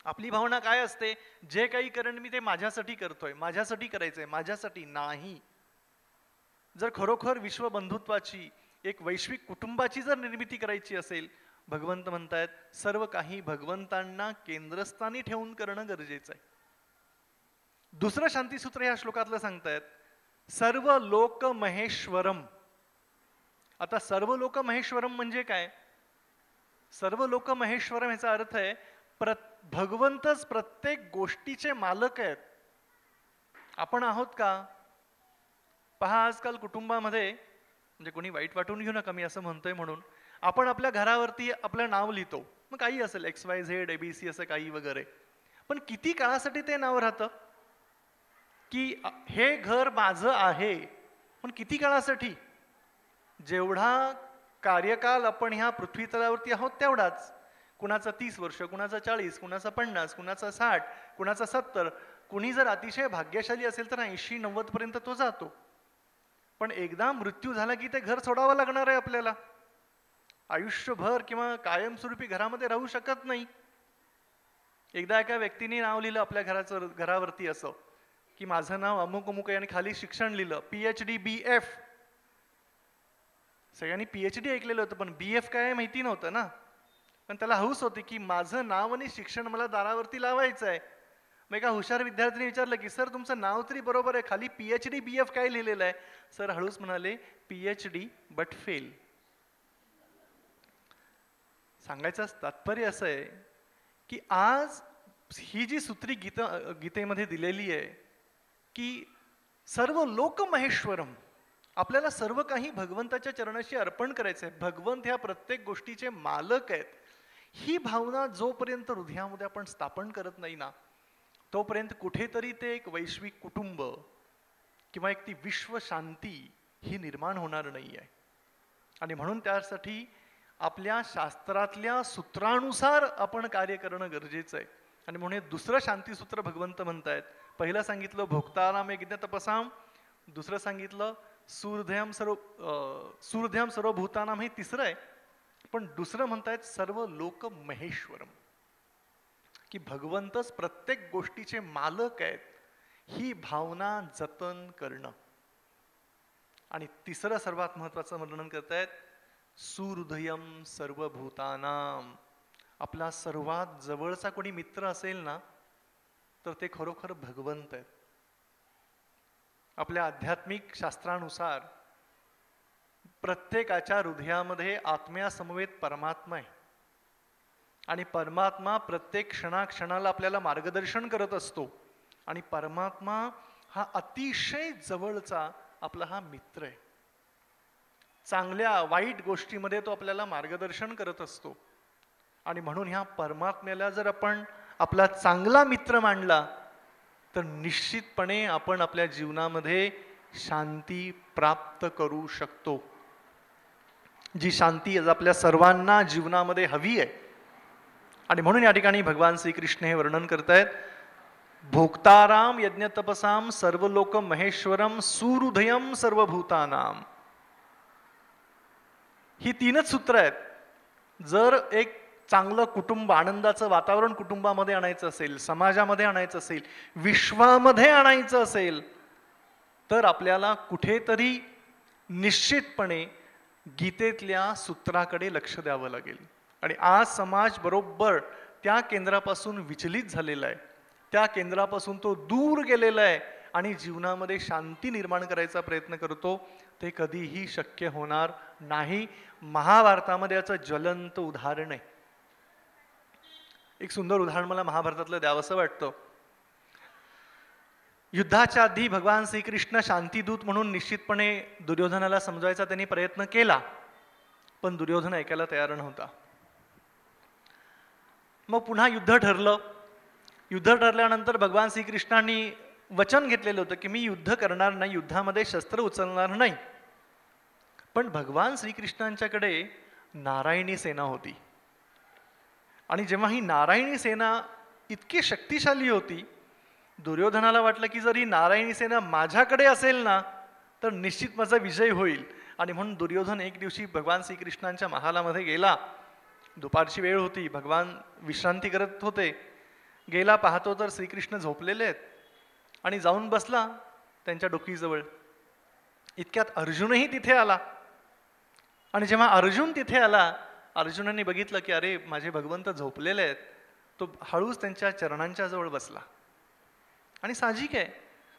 आपली भावना काय असते, जे काही करण मी ते माझ्यासाठी करतोय, माझ्यासाठी करायचंय, माझ्यासाठी नाही. जर खरोखर विश्वबंधुत्वाची, एक वैश्विक कुटुंबाची जर निर्मिती करायची असेल, भगवंत म्हणतायत सर्व काही भगवंतांना केंद्रस्थानी ठेवून करणं गरजेचं आहे. दुसरं शांतीसूत्र या श्लोकातलं सांगतायत, सर्व लोक महेश्वरम. आता सर्व लोक महेश्वरम म्हणजे काय? सर्व लोक महेश्वरम याचा अर्थ आहे भगवंतच प्रत्येक गोष्टीचे मालक आहेत. आपण आहोत का? पहा, आजकाल कुटुंबामध्ये, म्हणजे कोणी वाईट वाटून घेऊ नका मी असं म्हणतोय म्हणून, आपण आपल्या घरावरती आपलं नाव लिहितो, मग काही असेल XYZ ABC असं काही वगैरे, पण किती काळासाठी ते नाव राहतं? की हे घर माझं आहे, पण किती काळासाठी? जेवढा कार्यकाल आपण ह्या पृथ्वी तलावरती आहोत तेवढाच. कुणाचं 30 वर्ष, कुणाचं 40, कुणाचं 50, कुणाचं 60, कुणाचं 70. कुणी जर अतिशय भाग्यशाली असेल तर 80-90 पर्यंत तो जातो. पण एकदा मृत्यू झाला की ते घर सोडावं लागणार आहे आपल्याला. आयुष्यभर किंवा कायमस्वरूपी घरामध्ये राहू शकत नाही. एकदा एका व्यक्तीने नाव लिहिलं आपल्या घरावरती असं की माझं नाव अमुक अमुक आहे, आणि खाली शिक्षण लिहिलं PhD BF. सगळ्यांनी PhD ऐकलेलं होतं, पण BF काय माहिती नव्हतं ना. पण त्याला हौस होती की माझं नाव आणि शिक्षण मला दारावरती लावायचं आहे. मग एका हुशार विद्यार्थ्याने विचारलं की सर तुमचं नाव तरी बरोबर आहे, खाली PhD BF काय लिहिलेलं आहे? सर हळूच म्हणाले, PhD बट फेल. सांगायचं तात्पर्य असं आहे की आज ही जी सूत्री गीतेमध्ये दिलेली आहे की सर्व लोक महेश्वरम, आपल्याला सर्व काही भगवंताच्या चरणाशी अर्पण करायचंय, भगवंत ह्या प्रत्येक गोष्टीचे मालक आहेत. ही भावना जोपर्यंत हृदयामध्ये आपण स्थापन करत नाही ना, तोपर्यंत कुठेतरी ते एक वैश्विक कुटुंब किंवा एक ती विश्व शांती ही निर्माण होणार नाही आहे. आणि म्हणून त्यासाठी आपल्या शास्त्रातल्या सूत्रानुसार आपण कार्य करणं गरजेचं आहे. आणि म्हणून दुसरं शांतीसूत्र भगवंत म्हणतायत. पहिलं सांगितलं भोक्ताराम यज्ञ तपसाम, दुसरं सांगितलं सूर्ध्यम सर्वभूतानाम, हे तिसरं आहे. पण दुसरं म्हणतायत सर्व लोक महेश्वरम, की भगवंतच प्रत्येक गोष्टीचे मालक आहेत, ही भावना जतन करणं. आणि तिसरं सर्वात महत्वाचं वर्णन करतायत सुहृदयम सर्वभूतानाम. आपला सर्वात जवळचा कोणी मित्र असेल ना, तर ते खरोखर भगवंत आहेत. आपल्या आध्यात्मिक शास्त्रानुसार प्रत्येकाच्या हृदयामध्ये आत्म्यासमवेत परमात्मा आहे, आणि परमात्मा प्रत्येक क्षणाक्षणाला आपल्याला मार्गदर्शन करत असतो. आणि परमात्मा हा अतिशय जवळचा आपला हा मित्र आहे. चांगल्या वाईट गोष्टीमध्ये तो आपल्याला मार्गदर्शन करत असतो. आणि म्हणून ह्या परमात्म्याला जर आपण आपला चांगला मित्र मानला तर निश्चितपणे आपण आपल्या जीवनामध्ये शांती प्राप्त करू शकतो, जी शांती आपल्या सर्वांना जीवनामध्ये हवी आहे. आणि म्हणून या ठिकाणी भगवान श्रीकृष्ण हे वर्णन करतायत, भोक्ताराम यज्ञ तपसाम सर्व लोक महेश्वरम सुहृदयम सर्वभूतानाम. ही तीनच सूत्र आहेत. जर एक चांगलं कुटुंब, आनंदाचं वातावरण कुटुंबामध्ये आणायचं असेल, समाजामध्ये आणायचं असेल, विश्वामध्ये आणायचं असेल, तर आपल्याला कुठेतरी निश्चितपणे गीतेतल्या सूत्राकडे लक्ष द्यावं लागेल. आणि आज समाज बरोबर त्या केंद्रापासून विचलित झालेला आहे, त्या केंद्रापासून तो दूर गेलेला आहे आणि जीवनामध्ये शांती निर्माण करायचा प्रयत्न करतो. ते कधीही शक्य होणार नाही. महाभारतामध्ये याचं ज्वलंत उदाहरण आहे. एक सुंदर उदाहरण मला महाभारतातलं द्यावंसं वाटतं. युद्धाच्या आधी भगवान श्रीकृष्ण शांतीदूत म्हणून निश्चितपणे दुर्योधनाला समजायचा त्यांनी प्रयत्न केला, पण दुर्योधन ऐकायला तयार नव्हता. मग पुन्हा युद्ध ठरलं. युद्ध ठरल्यानंतर भगवान श्रीकृष्णांनी वचन घेतलेलं होतं की मी युद्ध करणार नाही, युद्धामध्ये शस्त्र उचलणार नाही. पण भगवान श्रीकृष्णांच्याकडे नारायणी सेना होती. आणि जेव्हा ही नारायणी सेना इतकी शक्तिशाली होती, दुर्योधनाला वाटलं की जर ही नारायणी सेना माझ्याकडे असेल ना तर निश्चित माझा विजय होईल. आणि म्हणून दुर्योधन एक दिवशी भगवान श्रीकृष्णांच्या महालामध्ये गेला. दुपारची वेळ होती, भगवान विश्रांती करत होते. गेला, पाहतो तर श्रीकृष्ण झोपलेले आहेत आणि जाऊन बसला त्यांच्या डोकीजवळ. इतक्यात अर्जुनही तिथे आला. आणि जेव्हा अर्जुन तिथे आला, अर्जुनाने बघितलं की अरे माझे भगवंत झोपलेले आहेत. तो हळूच त्यांच्या चरणांच्या जवळ बसला. आणि साहजिक आहे,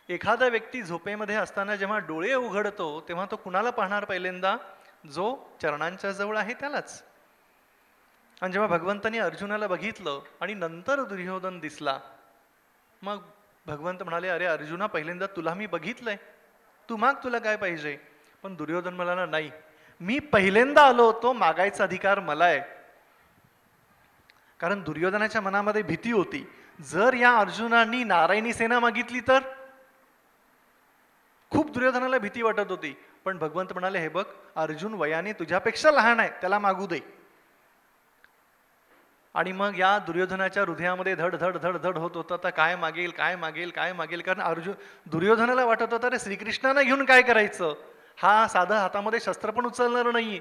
एखादा व्यक्ती झोपेमध्ये असताना जेव्हा डोळे उघडतो तेव्हा तो कुणाला पाहणार पहिल्यांदा? जो चरणांच्या जवळ आहे त्यालाच. आणि जेव्हा भगवंतांनी अर्जुनाला बघितलं आणि नंतर दुर्योधन दिसला, मग भगवंत म्हणाले, अरे अर्जुना, पहिल्यांदा तुला मी बघितलंय, तू माग, तुला काय पाहिजे? पण दुर्योधन म्हणाला, नाही, मी पहिल्यांदा आलो होतो, मागायचा अधिकार मला आहे. कारण दुर्योधनाच्या मनामध्ये भीती होती, जर या अर्जुनांनी नारायणी सेना मागितली तर. खूप दुर्योधनाला भीती वाटत होती. पण भगवंत म्हणाले, हे बघ, अर्जुन वयाने तुझ्यापेक्षा लहान आहे, त्याला मागू दे. आणि मग या दुर्योधनाच्या हृदयामध्ये धड धड धड धड होत होतं, आता काय मागेल, काय मागेल, काय मागेल. कारण दुर्योधनाला वाटत होतं, अरे श्रीकृष्णांना घेऊन काय करायचं, हा साधं हातामध्ये शस्त्र पण उचलणार नाही.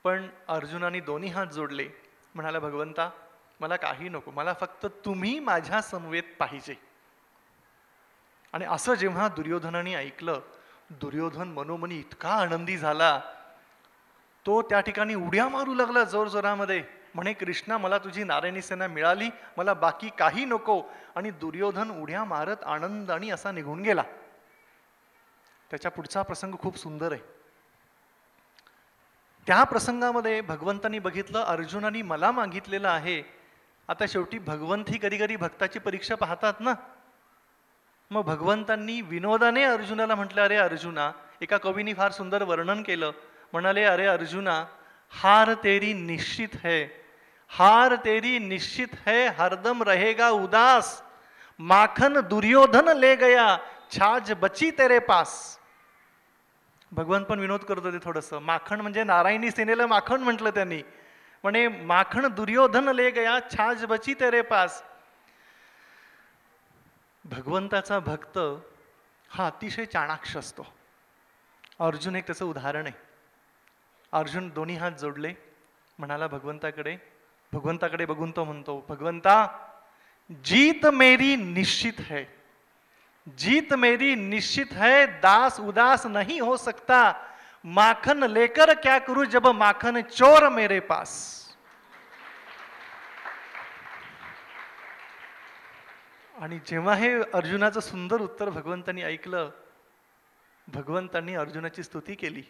पण अर्जुनाने दोन्ही हात जोडले, म्हणाला, भगवंता, मला काही नको, मला फक्त तुम्ही माझ्या समवेत पाहिजे. आणि असं जेव्हा दुर्योधनाने ऐकलं, दुर्योधन मनोमनी इतका आनंदी झाला, तो त्या ठिकाणी उड्या मारू लागला जोरजोरामध्ये. म्हणे, कृष्णा, मला तुझी नारायणी सेना मिळाली, मला बाकी काही नको. आणि दुर्योधन उड्या मारत आनंदाने असा निघून गेला. त्याच्या पुढचा प्रसंग खूप सुंदर आहे. त्या प्रसंगामध्ये भगवंतांनी बघितलं, अर्जुनाने मला मागितलेलं आहे. आता शेवटी भगवंत ही कधी कधी भक्ताची परीक्षा पाहतात ना. मग भगवंतांनी विनोदाने अर्जुनाला म्हटलं, अरे अर्जुना, एका कवीने फार सुंदर वर्णन केलं. म्हणाले, अरे अर्जुना, हार तेरी निश्चित है, हार तेरी निश्चित है, हरदम रहेगा उदास, माखन दुर्योधन ले गया, छाछ बची तेरे पास. भगवंत पण विनोद करत होते थोडंसं. माखण म्हणजे नारायणी सेनेला माखण म्हटलं त्यांनी. म्हणे, माखण दुर्योधन ले गया, छाछ बची तेरे पास. भगवंताचा भक्त हा अतिशय चाणाक्ष असतो. अर्जुन एक त्याचं उदाहरण आहे. अर्जुन दोन्ही हात जोडले, म्हणाला भगवंताकडे बघून तो म्हणतो, भगवंता, जीत मेरी निश्चित है, जीत मेरी निश्चित है, दास उदास नहीं हो सकता, माखन लेकर क्या करूं जब माखन चोर मेरे पास. आणि जेव्हा हे अर्जुनाचं सुंदर उत्तर भगवंतांनी ऐकलं, भगवंतांनी अर्जुनाची स्तुती केली.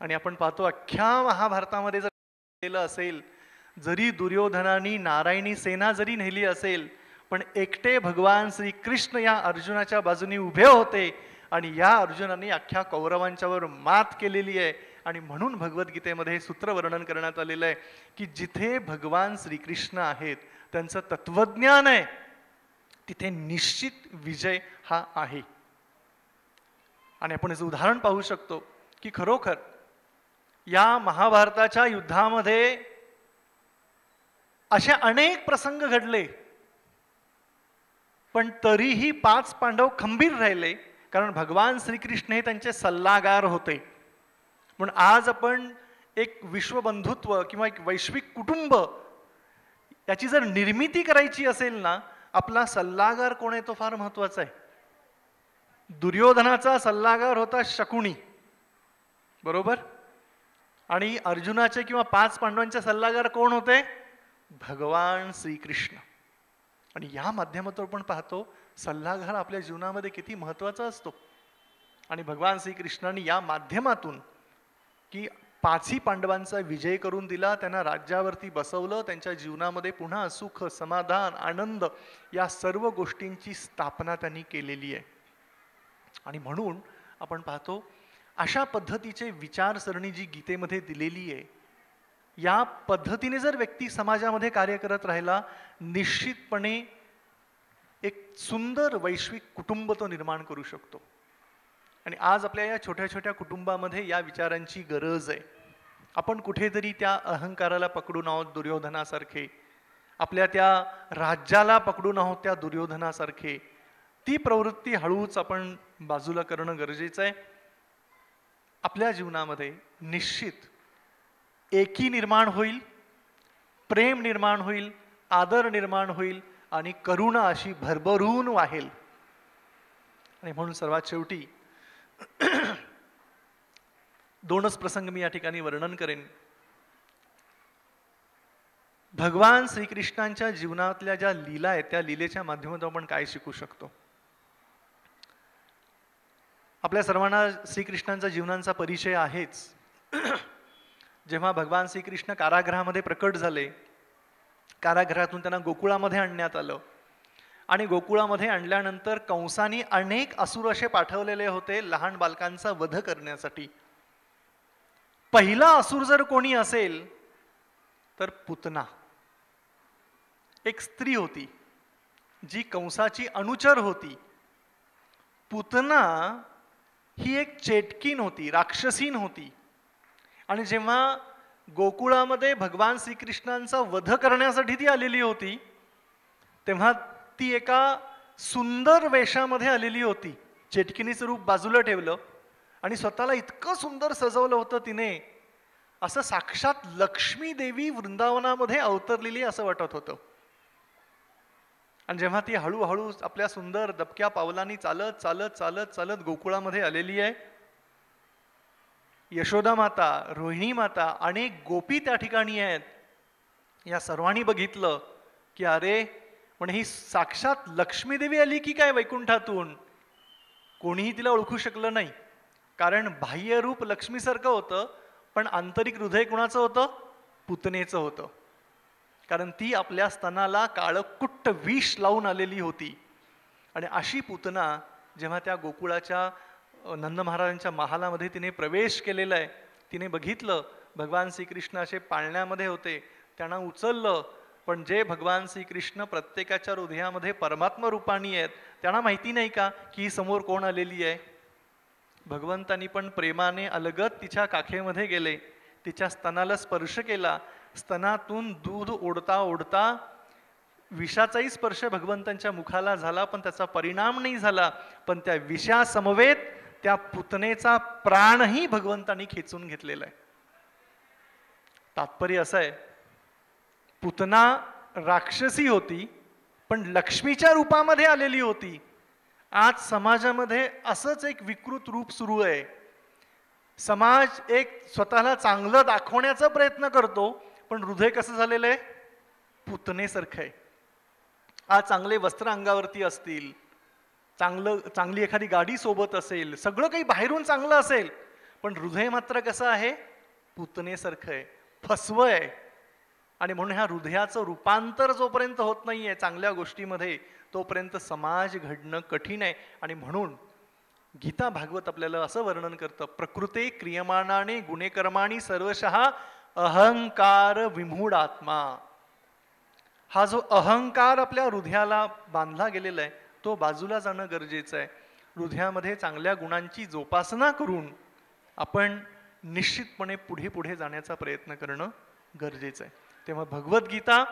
आणि आपण पाहतो, अख्ख्या महाभारतामध्ये जर केलं असेल, जरी दुर्योधनाने नारायणी सेना जरी नेली असेल, पण एकटे भगवान श्रीकृष्ण या अर्जुनाच्या बाजूने उभे होते. आणि या अर्जुनाने अख्ख्या कौरवांच्यावर मात केलेली आहे. आणि म्हणून भगवद्गीतेमध्ये हे सूत्र वर्णन करण्यात आलेलं आहे की जिथे भगवान श्रीकृष्ण आहेत, त्यांचं तत्वज्ञान आहे, तिथे निश्चित विजय हा आहे. आणि आपण याचं उदाहरण पाहू शकतो की खरोखर या महाभारताच्या युद्धामध्ये असे अनेक प्रसंग घडले, पण तरीही 5 पांडव खंबीर राहिले, कारण भगवान श्रीकृष्ण हे त्यांचे सल्लागार होते. म्हणून आज आपण एक विश्वबंधुत्व किंवा एक वैश्विक कुटुंब याची जर निर्मिती करायची असेल ना, आपला सल्लागार कोण आहे तो फार महत्वाचा आहे. दुर्योधनाचा सल्लागार होता शकुनी, बरोबर. आणि अर्जुनाचे किंवा 5 पांडवांचे सल्लागार कोण होते? भगवान श्रीकृष्ण. आणि या माध्यमातून आपण पाहतो सल्लागार आपल्या जीवनामध्ये किती महत्वाचा असतो. आणि भगवान श्रीकृष्णाने या माध्यमातून की 5ही पांडवांचा विजय करून दिला, त्यांना राज्यावरती बसवलं, त्यांच्या जीवनामध्ये पुन्हा सुख, समाधान, आनंद या सर्व गोष्टींची स्थापना त्यांनी केलेली आहे. आणि म्हणून आपण पाहतो अशा पद्धतीचे विचारसरणी जी गीतेमध्ये दिलेली आहे, या पद्धतीने जर व्यक्ती समाजामध्ये कार्य करत राहिला, निश्चितपणे एक सुंदर वैश्विक कुटुंब तो निर्माण करू शकतो. आणि आज आपल्या या छोट्या छोट्या कुटुंबामध्ये या विचारांची गरज आहे. आपण कुठेतरी त्या अहंकाराला पकडून आहोत दुर्योधनासारखे, आपल्या त्या राज्याला पकडून आहोत त्या दुर्योधनासारखे. ती प्रवृत्ती हळूच आपण बाजूला करणं गरजेचं आहे. आपल्या जीवनामध्ये निश्चित एकी निर्माण होईल, प्रेम निर्माण होईल, आदर निर्माण होईल आणि करुणा अशी भरभरून वाहेल. आणि म्हणून सर्वात शेवटी दोनच प्रसंग मी या ठिकाणी वर्णन करेन. भगवान श्रीकृष्णांच्या जीवनातल्या ज्या लीला आहेत त्या लीलेच्या माध्यमातून आपण काय शिकू शकतो. आपल्या सर्वांना श्रीकृष्णांचा जीवनाचा परिचय आहेच. जेव्हा भगवान श्रीकृष्ण कारागृहामध्ये प्रकट झाले, कारागृहातून त्यांना गोकुळामध्ये आणण्यात आलं आणि गोकुळामध्ये आणल्यानंतर कंसानी अनेक असुर असे पाठवलेले होते लहान बालकांचा वध करण्यासाठी. पहिला असुर जर कोणी असेल तर पुतना, एक स्त्री होती जी कंसाची अनुचर होती. पुतना ही एक चेटकीन होती, राक्षसीन होती. आणि जेव्हा गोकुळामध्ये भगवान श्रीकृष्णांचा वध करण्यासाठी ती आलेली होती तेव्हा ती एका सुंदर वेशामध्ये आलेली होती. चेटकिनीचं रूप बाजूला ठेवलं आणि स्वतःला इतकं सुंदर सजवलं होतं तिने, असं साक्षात लक्ष्मी देवी वृंदावनामध्ये अवतरलेली असं वाटत होतं. आणि जेव्हा ती हळूहळू आपल्या सुंदर दबक्या पावलांनी चालत चालत चालत चालत गोकुळामध्ये आलेली आहे, यशोदा माता, रोहिणी माता, अनेक गोपी त्या ठिकाणी आहेत. या सर्वांनी बघितलं की अरे, पण ही साक्षात लक्ष्मी देवी आली की काय वैकुंठातून. कोणीही तिला ओळखू शकलं नाही, कारण बाह्य रूप लक्ष्मीसारखं होतं पण आंतरिक हृदय कुणाचं होतं? पुतनेचं होतं. कारण ती आपल्या स्तनाला काळकुट्ट विष लावून आलेली होती. आणि अशी पुतना जेव्हा त्या गोकुळाच्या नंद महाराजांच्या महालामध्ये तिने प्रवेश केलेला आहे, तिने बघितलं भगवान श्रीकृष्ण असे पाळण्यामध्ये होते, त्यांना उचललं. पण जे भगवान श्रीकृष्ण प्रत्येकाच्या हृदयामध्ये परमात्मा रूपाने आहेत, त्यांना माहिती नाही का की ही समोर कोण आलेली आहे. भगवंतांनी पण प्रेमाने अलगद तिच्या काखेमध्ये गेले, तिच्या स्तनाला स्पर्श केला. स्तनातून दूध ओढता ओढता विषाचाही स्पर्श भगवंतांच्या मुखाला झाला, पण त्याचा परिणाम नाही झाला. पण त्या विषासमवेत त्या पुतनेचा प्राणही भगवंतांनी खेचून घेतलेला आहे. तात्पर्य असं आहे, पुतना राक्षसी होती पण लक्ष्मीच्या रूपामध्ये आलेली होती. आज समाजामध्ये असंच एक विकृत रूप सुरू आहे. समाज एक स्वतःला चांगलं दाखवण्याचा प्रयत्न करतो, पण हृदय कसं झालेलं आहे? पुतनेसारखं आहे. आज चांगले वस्त्र अंगावरती असतील, चांगली एखादी गाडी सोबत असेल, सगळं काही बाहेरून चांगलं असेल, पण हृदय मात्र कसं आहे? पुतनेसारखं आहे, फसवं आहे. आणि म्हणून ह्या हृदयाचं रूपांतर जोपर्यंत होत नाहीये चांगल्या गोष्टीमध्ये, तोपर्यंत समाज घडणं कठीण आहे. आणि म्हणून गीता भागवत आपल्याला असं वर्णन करतं, प्रकृते क्रियमाणाने गुणेकर्माणी सर्वशः अहंकार विमूढ आत्मा. हा जो अहंकार आपल्या हृदयाला बांधला गेलेला आहे तो बाजूला जाणं गरजेचं आहे. हृदयामध्ये चांगल्या गुणांची जोपासना करून आपण निश्चितपणे पुढे पुढे जाण्याचा प्रयत्न करणं गरजेचं आहे. तेव्हा भगवद्गीता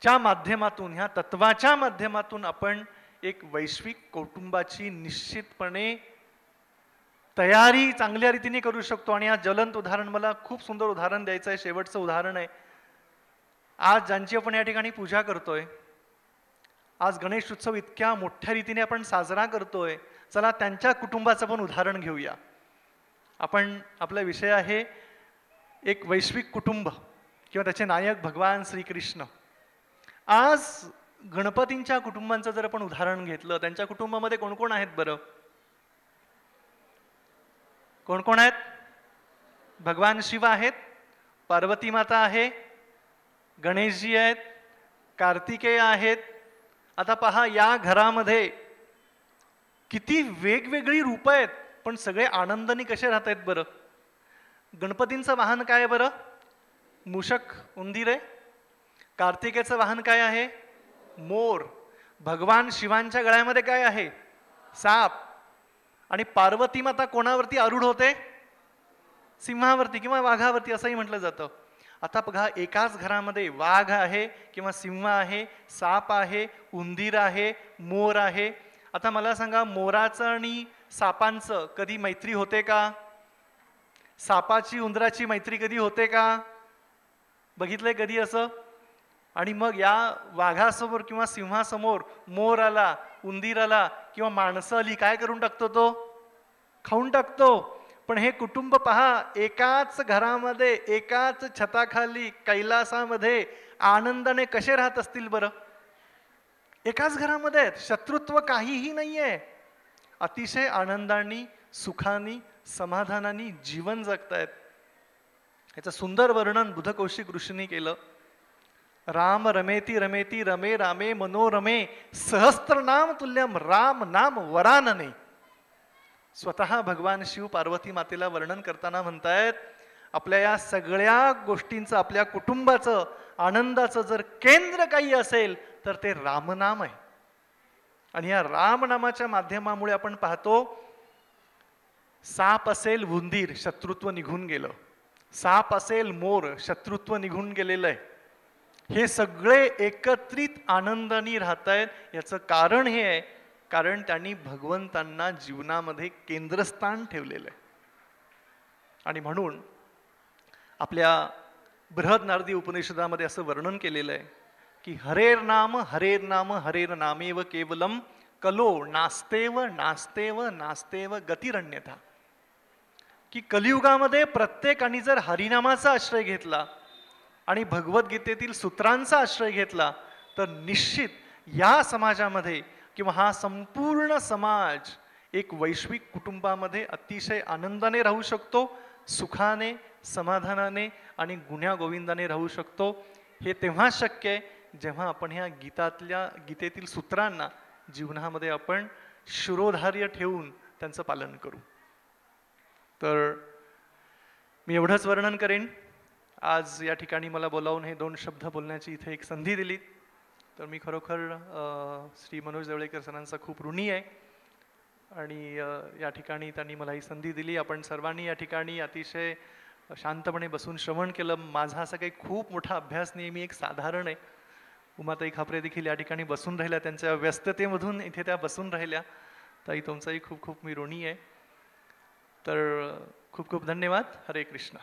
च्या माध्यमातून, ह्या तत्वाच्या माध्यमातून आपण एक वैश्विक कुटुंबाची निश्चितपणे तयारी चांगल्या रीतीने करू शकतो. आणि हा ज्वलंत उदाहरण, मला खूप सुंदर उदाहरण द्यायचं आहे, शेवटचं उदाहरण आहे. आज ज्यांची आपण या ठिकाणी पूजा करतोय, आज गणेश उत्सव इतक्या मोठ्या रीतीने आपण साजरा करतोय, चला त्यांच्या कुटुंबाचं पण उदाहरण घेऊया. आपला विषय आहे एक वैश्विक कुटुंब किंवा त्याचे नायक भगवान श्रीकृष्ण. आज गणपतींच्या कुटुंबांचं जर आपण उदाहरण घेतलं, त्यांच्या कुटुंबामध्ये कोण कोण आहेत बरं? कोण कोण आहेत? भगवान शिव आहेत, पार्वती माता आहे, गणेशजी आहेत, कार्तिकेय आहेत. आता पहा, या घरामध्ये किती वेगवेगळी रूप आहेत, पण सगळे आनंदाने कसे राहत आहेत बरं? गणपतींचं वाहन काय आहे बरं? मूषक, उंदीर आहे. कार्तिकेयचं वाहन काय आहे? मोर. भगवान शिवांच्या गळ्यामध्ये काय आहे? साप. आणि पार्वती माता कोणावरती आरूढ होते? सिंहावरती किंवा वाघावरती असंही म्हटलं जातं. आता बघा, एकाच घरामध्ये वाघ आहे किंवा सिंह आहे, साप आहे, उंदीर आहे, मोर आहे. आता मला सांगा, मोराचं आणि सापांचं कधी मैत्री होते का? सापाची उंदराची मैत्री कधी होते का? बघितलंय कधी असं? आणि मग या वाघासमोर किंवा सिंहासमोर मोर आला, उंदीर आला किंवा माणसं आली, काय करून टाकतो तो? खाऊन टाकतो. पण हे कुटुंब पहा, एकाच घरामध्ये, एकाच छताखाली, कैलासामध्ये आनंदाने कसे राहत असतील बरं? एकाच घरामध्ये आहेत, शत्रुत्व काहीही नाहीये, अतिशय आनंदाने, सुखाने, समाधानाने जीवन जगतायत. याचं सुंदर वर्णन बुधकौशिक ऋषींनी केलं. राम रमेती रमेती रमे रामे मनोरमे सहस्त्रनाम तुल्यम राम नाम वरानने. स्वतः भगवान शिव पार्वती मातेला वर्णन करताना म्हणतायत, आपल्या या सगळ्या गोष्टींचं, आपल्या कुटुंबाचं, आनंदाचं जर केंद्र काही असेल तर ते रामनाम आहे. आणि या रामनामाच्या माध्यमामुळे आपण पाहतो, साप असेल उंदीर, शत्रुत्व निघून गेलं. साप असेल मोर, शत्रुत्व निघून गेलेलं आहे. हे सगळे एकत्रित आनंदाने राहतायत. याचं कारण हे आहे, कारण त्यांनी भगवंतांना जीवनामध्ये केंद्रस्थान ठेवलेलं आहे. आणि म्हणून आपल्या बृहद नारदी उपनिषदामध्ये असं वर्णन केलेलं आहे की हरेर नाम हरेर नाम हरेर नामेव केवलम कलो नास्तेव नास्तेव नास्तेव गतिरण्यथा. की कलियुगामध्ये प्रत्येकाने जर हरिनामाचा आश्रय घेतला आणि भगवद्गीतेतील सूत्रांचा आश्रय घेतला तर निश्चित या समाजामध्ये किंवा हा संपूर्ण समाज एक वैश्विक कुटुंबामध्ये अतिशय आनंदाने राहू शकतो, सुखाने, समाधानाने आणि गुण्यागोविंदाने राहू शकतो. हे तेव्हा शक्य आहे जेव्हा आपण ह्या गीतेतील सूत्रांना जीवनामध्ये आपण शिरोधार्य ठेवून त्यांचं पालन करू. तर मी एवढंच वर्णन करेन. आज या ठिकाणी मला बोलावून हे 2 शब्द बोलण्याची इथे एक संधी दिली, तर मी खरोखर श्री मनोज देवळेकर सरांचा खूप ऋणी आहे. आणि या ठिकाणी त्यांनी मला ही संधी दिली. आपण सर्वांनी या ठिकाणी अतिशय शांतपणे बसून श्रवण केलं. माझा असा काही खूप मोठा अभ्यास नाही, मी एक साधारण आहे. उमाताई खापरे देखील या ठिकाणी बसून राहिल्या, त्यांच्या व्यस्ततेमधून इथे त्या बसून राहिल्या. ताई, तुमचाही खूप खूप मी ऋणी आहे. तर खूप खूप धन्यवाद. हरे कृष्ण.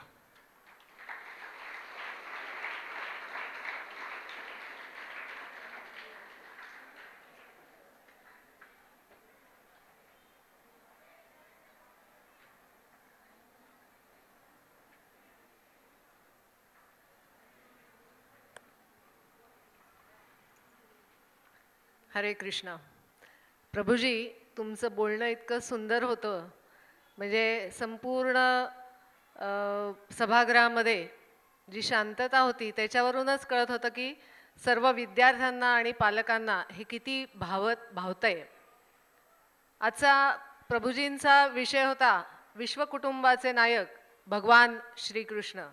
हरे कृष्णा. प्रभूजी, तुमचं बोलणं इतकं सुंदर होतं, म्हणजे संपूर्ण सभागृहामध्ये जी शांतता होती त्याच्यावरूनच कळत होतं की सर्व विद्यार्थ्यांना आणि पालकांना हे किती भावतंय. आजचा प्रभूजींचा विषय होता विश्वकुटुंबाचे नायक भगवान श्रीकृष्ण.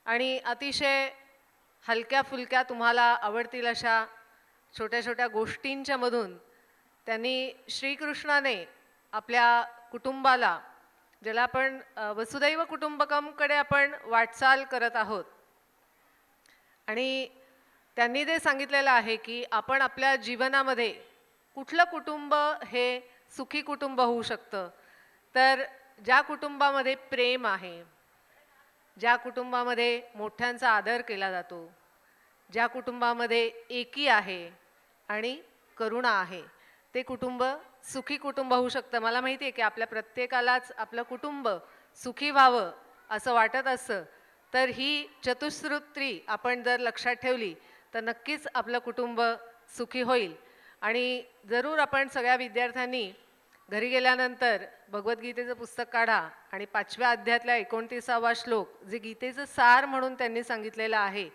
आणि अतिशय हलक्या फुलक्या तुम्हाला आवडतील अशा छोट्या छोट्या गोष्टींच्या मधून त्यांनी श्रीकृष्णाने आपल्या कुटुंबाला, ज्याला आपण वसुदैव कुटुंबकमकडे आपण वाटचाल करत आहोत, आणि त्यांनी ते सांगितलेलं आहे की आपण आपल्या जीवनामध्ये कुठलं कुटुंब हे सुखी कुटुंब होऊ शकतं, तर ज्या कुटुंबामध्ये प्रेम आहे, ज्या कुटुंबामध्ये मोठ्यांचा आदर केला जातो, ज्या कुटुंबामध्ये एकी आहे आणि करुणा आहे, ते कुटुंब सुखी कुटुंब होऊ शकतं. मला माहिती आहे की आपल्या प्रत्येकालाच आपलं कुटुंब सुखी व्हावं असं वाटत असतं, तर ही चतुसूत्री आपण जर लक्षात ठेवली तर नक्कीच आपलं कुटुंब सुखी होईल. आणि जरूर आपण सगळ्या विद्यार्थ्यांनी घरी गेल्यानंतर भगवद्गीतेचं पुस्तक काढा आणि 5व्या अध्यायातला 29वा श्लोक, जे गीतेचं सार म्हणून त्यांनी सांगितलेलं आहे,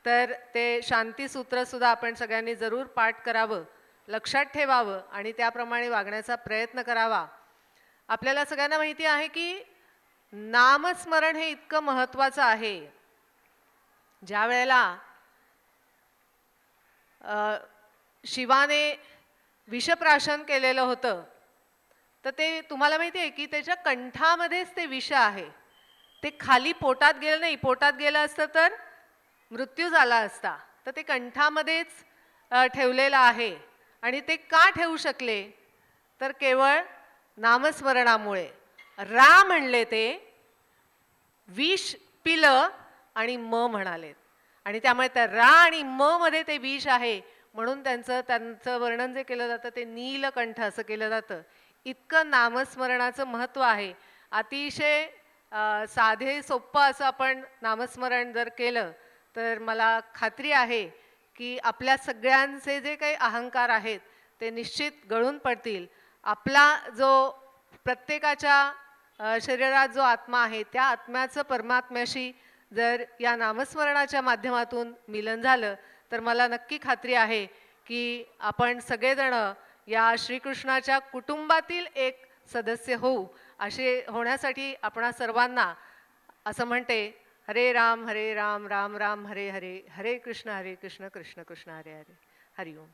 तर ते शांतीसूत्रसुद्धा आपण सगळ्यांनी जरूर पाठ करावं, लक्षात ठेवावं आणि त्याप्रमाणे वागण्याचा प्रयत्न करावा. आपल्याला सगळ्यांना माहिती आहे की नामस्मरण हे इतकं महत्त्वाचं आहे. ज्या वेळेला शिवाने विषप्राशन केलेलं होतं, तर ते तुम्हाला माहिती आहे की त्याच्या कंठामध्येच ते विष आहे. ते खाली पोटात गेलं नाही, पोटात गेलं असतं तर मृत्यू झाला असता. तर ते कंठामध्येच ठेवलेलं आहे. आणि ते का ठेवू शकले, तर केवळ नामस्मरणामुळे. रा म्हणले ते, विष पिलं आणि म म्हणाले. आणि त्यामुळे त्या रा आणि म मध्ये ते विष आहे, म्हणून त्यांचं वर्णन जे केलं जातं ते नीलकंठ असं केलं जातं. इतकं नामस्मरणाचं महत्त्व आहे. अतिशय साधे सोप्पं असं आपण नामस्मरण जर केलं तर मला खात्री आहे की आपल्या सगळ्यांचे जे काही अहंकार आहेत ते निश्चित गळून पडतील. आपला जो प्रत्येकाच्या शरीरात जो आत्मा आहे त्या आत्म्याचं परमात्म्याशी जर या नामस्मरणाच्या माध्यमातून मिलन झालं तर मला नक्की खात्री आहे की आपण सगळेजण या श्रीकृष्णाच्या कुटुंबातील एक सदस्य होऊ. असे होण्यासाठी आपणा सर्वांना असं म्हणते, हरे राम राम राम हरे हरे, हरे कृष्ण कृष्ण कृष्ण हरे हरे. हरिओम.